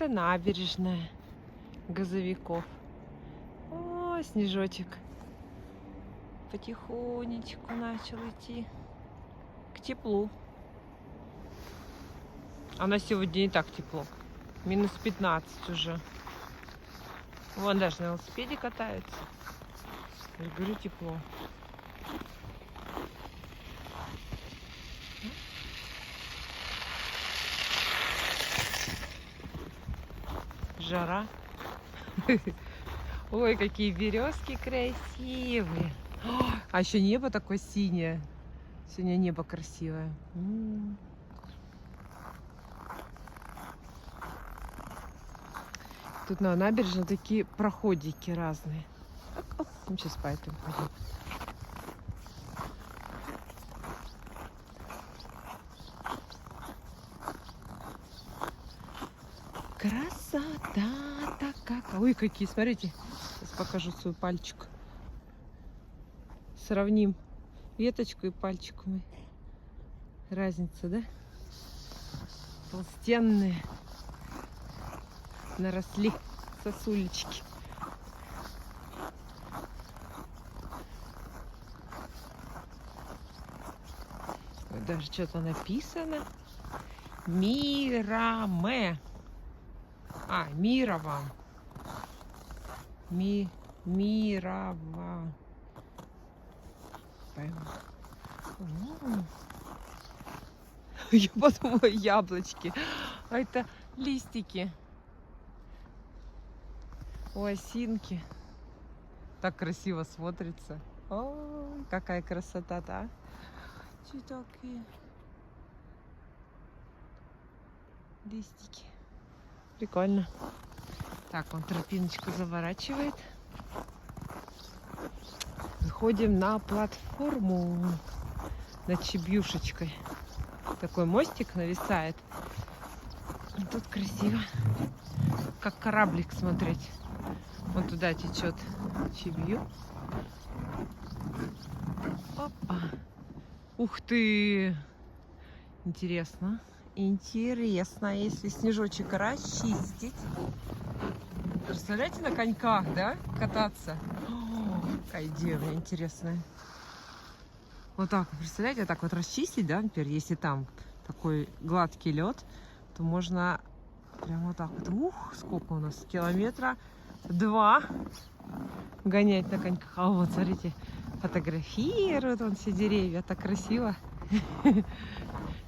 Это набережная газовиков. О, снежочек потихонечку начал идти к теплу. А на сегодня не так тепло. Минус 15 уже. Вон даже на велосипеде катаются. Я же говорю, тепло. Жара. Ой, какие березки красивые. А еще небо такое синее. Сегодня небо красивое. Тут на набережной такие проходики разные. Оп, мы сейчас по этому пойдем. Красота-то как! Ой, какие, смотрите. Сейчас покажу свой пальчик. Сравним веточку и пальчик мой. Разница, да? Толстенные. Наросли сосулечки. Вот даже что-то написано. Мираме. А, мира вам. Мирова. Я подумала, яблочки. А это листики. У осинки. Так красиво смотрится. Ой, какая красота-то. Что такие? Листики. Прикольно. Так, он тропиночку заворачивает. Выходим на платформу над Чебьюшечкой. Такой мостик нависает. И тут красиво. Как кораблик смотреть. Вот туда течет Чебью. Опа. Ух ты! Интересно. Интересно, если снежочек расчистить. Представляете, на коньках, да, кататься? О, какая идея интересная. Вот так, представляете, так вот расчистить, да, например, если там такой гладкий лед, то можно прямо вот так вот. Ух, сколько у нас? Километра 2 гонять на коньках. А вот, смотрите, фотографируют вон все деревья, так красиво.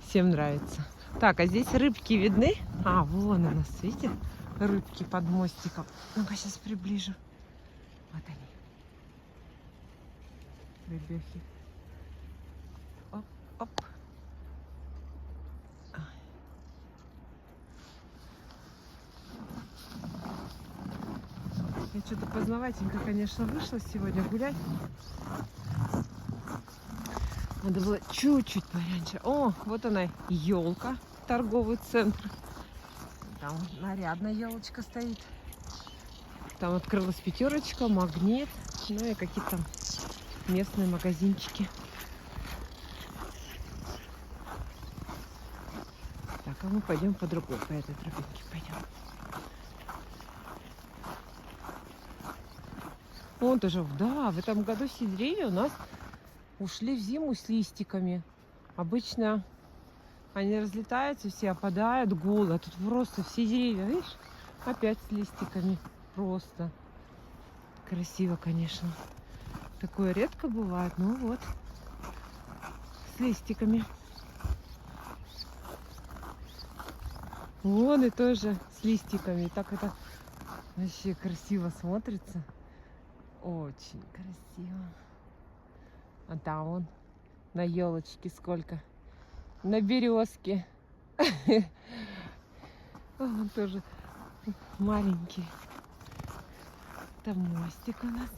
Всем нравится. Так, а здесь рыбки видны? А, вон у нас, видите, рыбки под мостиком. Ну-ка, сейчас приближу. Вот они. Рыбехи. Оп, оп. Я что-то познавательненько, конечно, вышла сегодня гулять. Надо было чуть-чуть пораньше. О, вот она, елка, торговый центр. Там нарядная елочка стоит. Там открылась пятерочка, магнит, ну и какие-то там местные магазинчики. Так, а мы пойдем по другой, по этой тропинке пойдем. Вон тоже, да, в этом году все деревья у нас ушли в зиму с листиками. Обычно они разлетаются, все опадают голые. А тут просто все деревья, видишь, опять с листиками. Просто красиво, конечно. Такое редко бывает, ну вот, с листиками. Вон и тоже с листиками. И так это вообще красиво смотрится. Очень красиво. А там вон на елочке сколько. На березке. Он тоже маленький. Там мостик у нас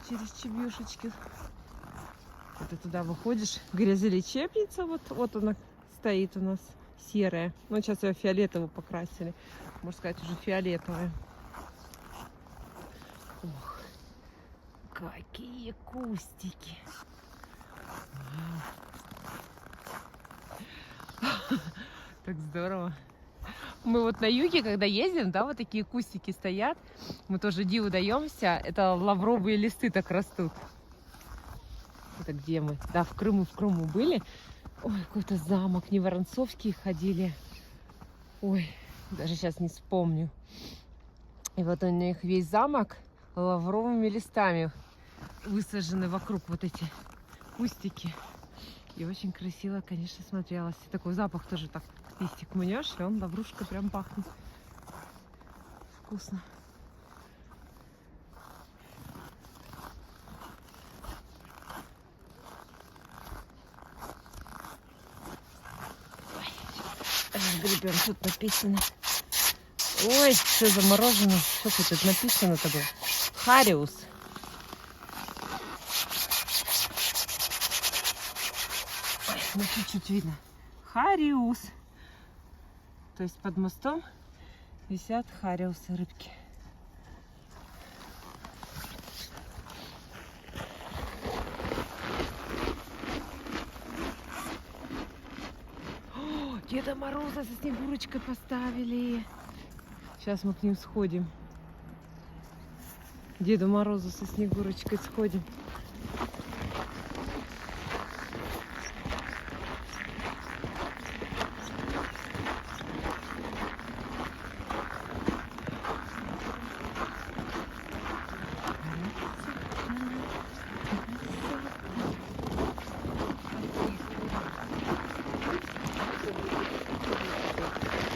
через Чебьюшечки. Ты туда выходишь. Грязелечебница. Вот она стоит у нас. Серая. Ну, сейчас ее фиолетово покрасили. Можно сказать, уже фиолетовая. Ох, какие кустики. Так здорово. Мы вот на юге, когда ездим, да, вот такие кустики стоят, мы тоже диву даемся. Это лавровые листы так растут. Это где мы? Да, в Крыму были. Ой, какой-то замок, не Воронцовские ходили. Ой, даже сейчас не вспомню. И вот у них весь замок лавровыми листами высажены вокруг вот эти кустики. И очень красиво, конечно, смотрелось. И такой запах тоже так. Листик мнешь, и он лаврушка прям пахнет. Вкусно. Грибем, тут написано. Ой, что заморожено. Что тут написано-то было? Хариус. Ой, ну чуть-чуть видно. Хариус. То есть под мостом висят хариусы, рыбки. О, Деда Мороза со Снегурочкой поставили. Сейчас мы к ним сходим. Деду Морозу со Снегурочкой сходим.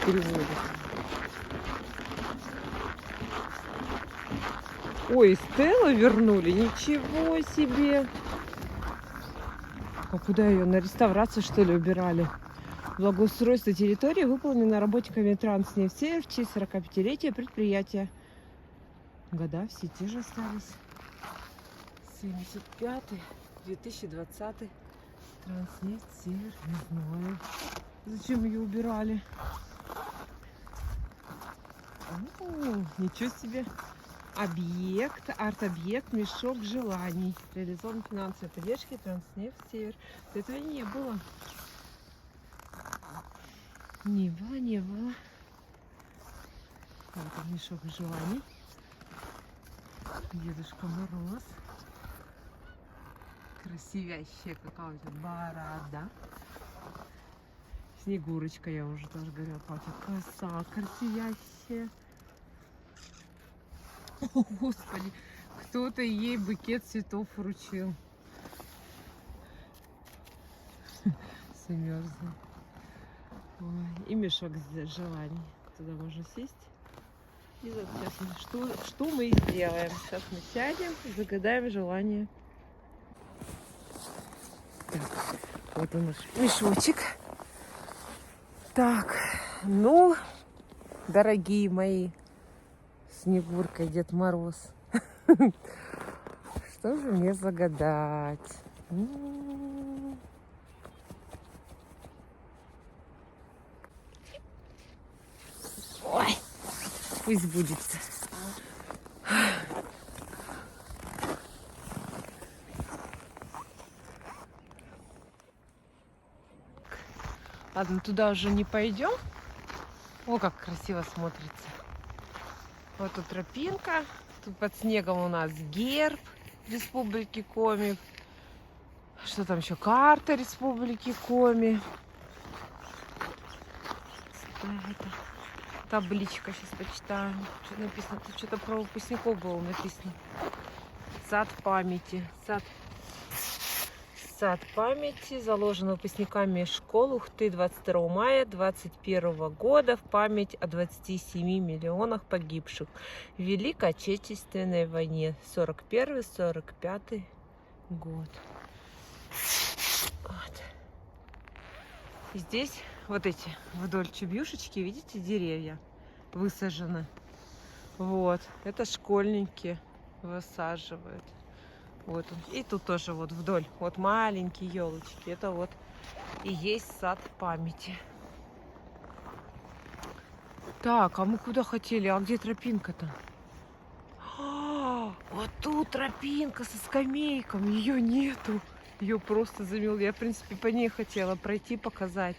Переводит. Ой, Стеллу вернули? Ничего себе! А куда ее? На реставрацию, что ли, убирали? Благоустройство территории выполнено работниками Транснефть в честь 45-летия предприятия. Года все те же остались. 75-й, 2020-й. Транснефть Север, не знаю. Зачем ее убирали? Ничего себе. Объект, арт-объект, мешок желаний. Реализован финансовой поддержки Транснефть Север. Этого не было. Не было. Вот он, мешок желаний. Дедушка Мороз. Красивящая какая-то борода. Снегурочка, я уже тоже говорила, платье. Коса красивящая. О, Господи, кто-то ей букет цветов вручил. Замерзла. И мешок желаний. Туда можно сесть. И вот сейчас что мы сделаем? Сейчас мы сядем, загадаем желание. Так, вот он наш мешочек. Так, ну, дорогие мои, Снегурка и Дед Мороз, что же мне загадать? Ой, пусть будет. Ладно, туда уже не пойдем. О, как красиво смотрится. Вот тут тропинка. Тут под снегом у нас герб Республики Коми. Что там еще? Карта Республики Коми. Это табличка, сейчас почитаем. Что написано? Тут что-то про выпускников было написано. Сад памяти. Сад памяти заложен выпускниками школ Ухты 22 мая 2021 года в память о 27 миллионах погибших в Великой Отечественной войне 41-45 год. Вот. И здесь вот эти вдоль чебюшечки, видите, деревья высажены. Вот, это школьники высаживают. Вот он. И тут тоже вот вдоль, вот маленькие елочки. Это вот и есть сад памяти. Так, а мы куда хотели? А где тропинка-то? Вот тут тропинка со скамейками. Ее нету. Ее просто замел. Я, в принципе, по ней хотела пройти, показать.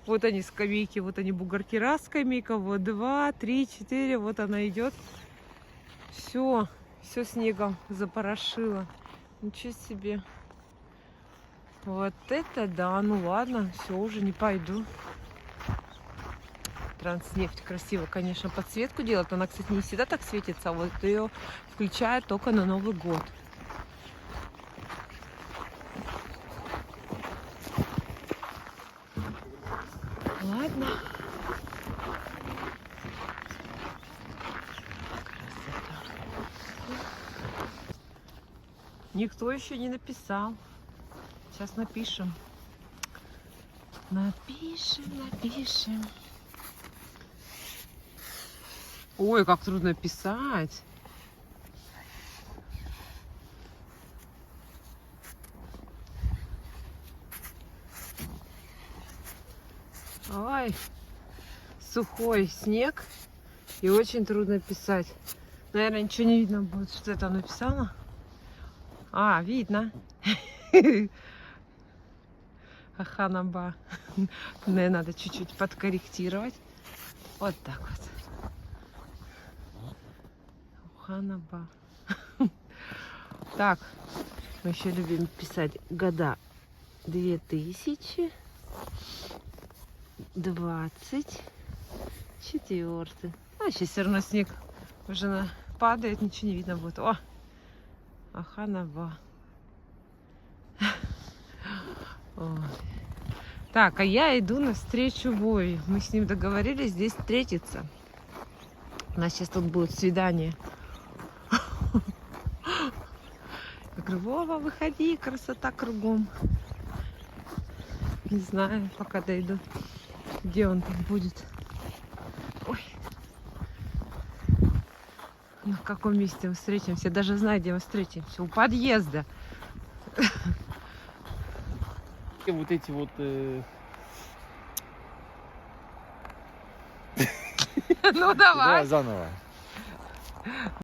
Вот они скамейки, вот они бугорки. Раз скамейка, вот 2, 3, 4. Вот она идет. Все снегом запорошило. Ничего себе. Вот это да. Ну ладно, все, уже не пойду. Транснефть красиво, конечно, подсветку делает. Она, кстати, не всегда так светится. Вот ее включают только на Новый год. Ладно. Красота. Никто еще не написал. Сейчас напишем. Напишем. Ой, как трудно писать. Ой, сухой снег и очень трудно писать. Наверное, ничего не видно будет, что я там написала. А, видно. Аханаба. Мне надо чуть-чуть подкорректировать. Вот так вот. Ханаба. Так, мы еще любим писать года 2024. А сейчас все равно снег уже падает, ничего не видно будет. О, Аханаба. Так, а я иду навстречу Вове. Мы с ним договорились здесь встретиться. У нас сейчас тут будет свидание. Я говорю, Вова, выходи, красота кругом. Не знаю, пока дойду, где он там будет. Ой. Ну, в каком месте мы встретимся? Даже знаю, где мы встретимся. У подъезда. Вот эти вот... Ну, давай. Давай заново.